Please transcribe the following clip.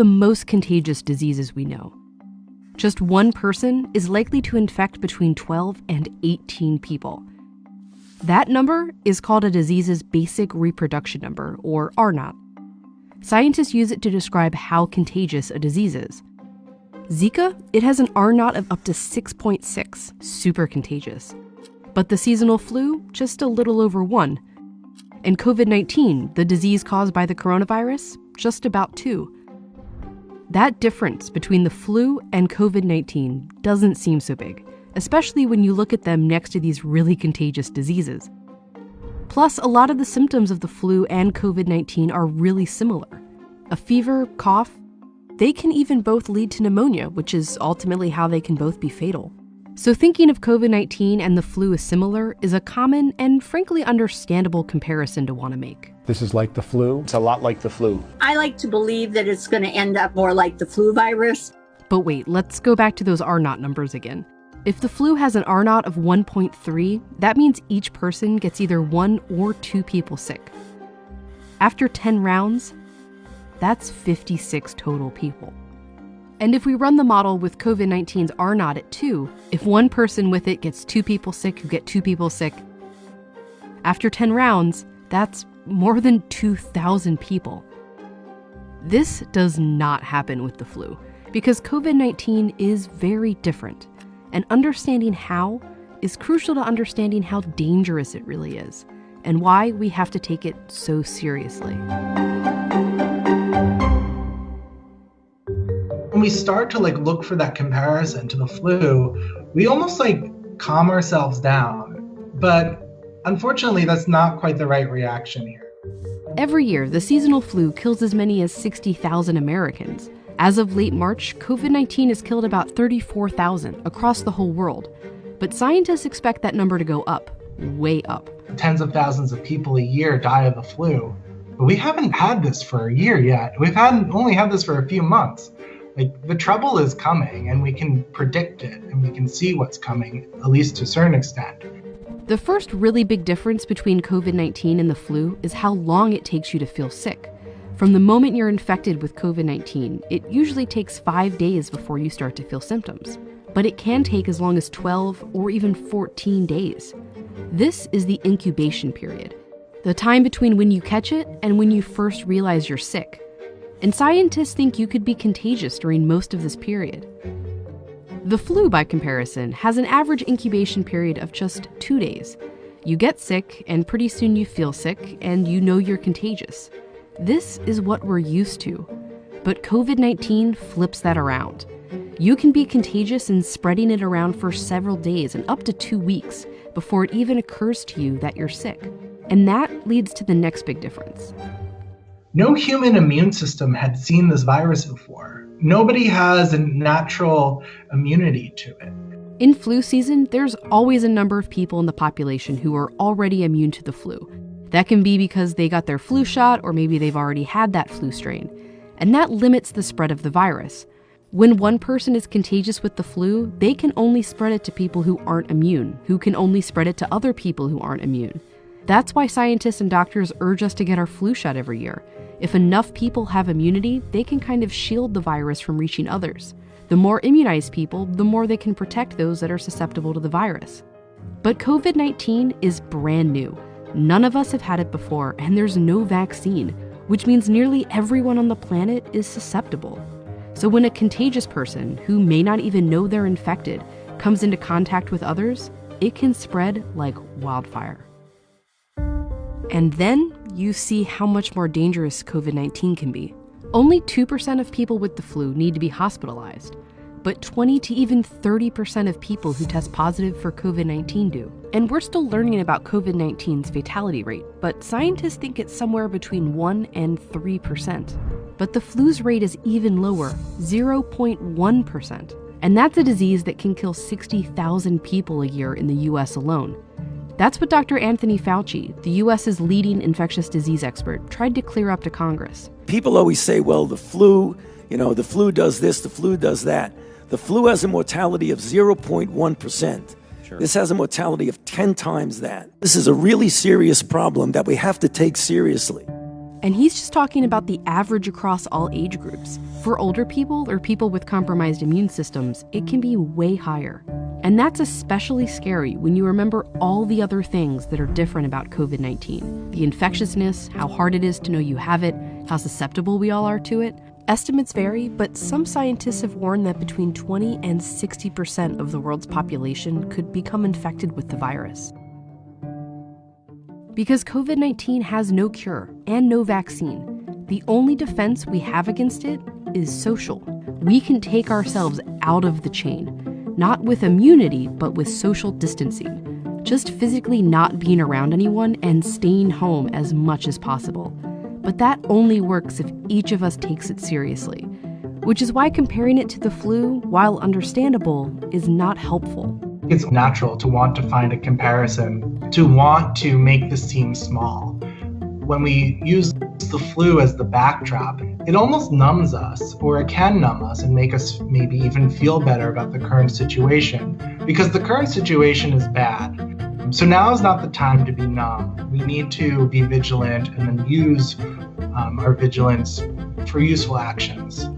the most contagious diseases we know. Just one person is likely to infect between 12 and 18 people. That number is called a disease's basic reproduction number, or R0. Scientists use it to describe how contagious a disease is. Zika, it has an R0 of up to 6.6, super contagious. But the seasonal flu, just a little over 1. And COVID-19, the disease caused by the coronavirus, just about 2. That difference between the flu and COVID-19 doesn't seem so big, especially when you look at them next to these really contagious diseases. Plus, a lot of the symptoms of the flu and COVID-19 are really similar. A fever, cough, they can even both lead to pneumonia, which is ultimately how they can both be fatal. So thinking of COVID-19 and the flu as similar is a common and frankly understandable comparison to want to make. This is like the flu? It's a lot like the flu. I like to believe that it's going to end up more like the flu virus. But wait, let's go back to those R0 numbers again. If the flu has an R0 of 1.3, that means each person gets either 1 or 2 people sick. After 10 rounds, that's 56 total people. And if we run the model with COVID-19's R0 at 2, if one person with it gets 2 people sick who get 2 people sick, after 10 rounds, that's more than 2,000 people. This does not happen with the flu, because COVID-19 is very different, and understanding how is crucial to understanding how dangerous it really is, and why we have to take it so seriously. When we start to look for that comparison to the flu, we almost calm ourselves down. But unfortunately, that's not quite the right reaction here. Every year, the seasonal flu kills as many as 60,000 Americans. As of late March, COVID-19 has killed about 34,000 across the whole world. But scientists expect that number to go up, way up. Tens of thousands of people a year die of the flu. But we haven't had this for a year yet. We've only had this for a few months. The trouble is coming, and we can predict it, and we can see what's coming, at least to a certain extent. The first really big difference between COVID-19 and the flu is how long it takes you to feel sick. From the moment you're infected with COVID-19, it usually takes 5 days before you start to feel symptoms. But it can take as long as 12 or even 14 days. This is the incubation period, the time between when you catch it and when you first realize you're sick. And scientists think you could be contagious during most of this period. The flu, by comparison, has an average incubation period of just 2 days. You get sick, and pretty soon you feel sick, and you know you're contagious. This is what we're used to. But COVID-19 flips that around. You can be contagious and spreading it around for several days and up to 2 weeks before it even occurs to you that you're sick. And that leads to the next big difference. No human immune system had seen this virus before. Nobody has a natural immunity to it. In flu season, there's always a number of people in the population who are already immune to the flu. That can be because they got their flu shot, or maybe they've already had that flu strain. And that limits the spread of the virus. When one person is contagious with the flu, they can only spread it to people who aren't immune, who can only spread it to other people who aren't immune. That's why scientists and doctors urge us to get our flu shot every year. If enough people have immunity, they can kind of shield the virus from reaching others. The more immunized people, the more they can protect those that are susceptible to the virus. But COVID-19 is brand new. None of us have had it before, and there's no vaccine, which means nearly everyone on the planet is susceptible. So when a contagious person, who may not even know they're infected, comes into contact with others, it can spread like wildfire. And then you see how much more dangerous COVID-19 can be. Only 2% of people with the flu need to be hospitalized, but 20 to even 30% of people who test positive for COVID-19 do. And we're still learning about COVID-19's fatality rate, but scientists think it's somewhere between 1 and 3%. But the flu's rate is even lower, 0.1%. And that's a disease that can kill 60,000 people a year in the US alone. That's what Dr. Anthony Fauci, the US's leading infectious disease expert, tried to clear up to Congress. People always say, well, the flu does this, the flu does that. The flu has a mortality of 0.1%. Sure. This has a mortality of 10 times that. This is a really serious problem that we have to take seriously. And he's just talking about the average across all age groups. For older people or people with compromised immune systems, it can be way higher. And that's especially scary when you remember all the other things that are different about COVID-19. The infectiousness, how hard it is to know you have it, how susceptible we all are to it. Estimates vary, but some scientists have warned that between 20 and 60% of the world's population could become infected with the virus. Because COVID-19 has no cure and no vaccine, the only defense we have against it is social. We can take ourselves out of the chain, not with immunity, but with social distancing. Just physically not being around anyone and staying home as much as possible. But that only works if each of us takes it seriously, which is why comparing it to the flu, while understandable, is not helpful. It's natural to want to find a comparison, to want to make this seem small. When we use the flu as the backdrop, it almost numbs us, or it can numb us and make us maybe even feel better about the current situation, because the current situation is bad. So now is not the time to be numb. We need to be vigilant and then use our vigilance for useful actions.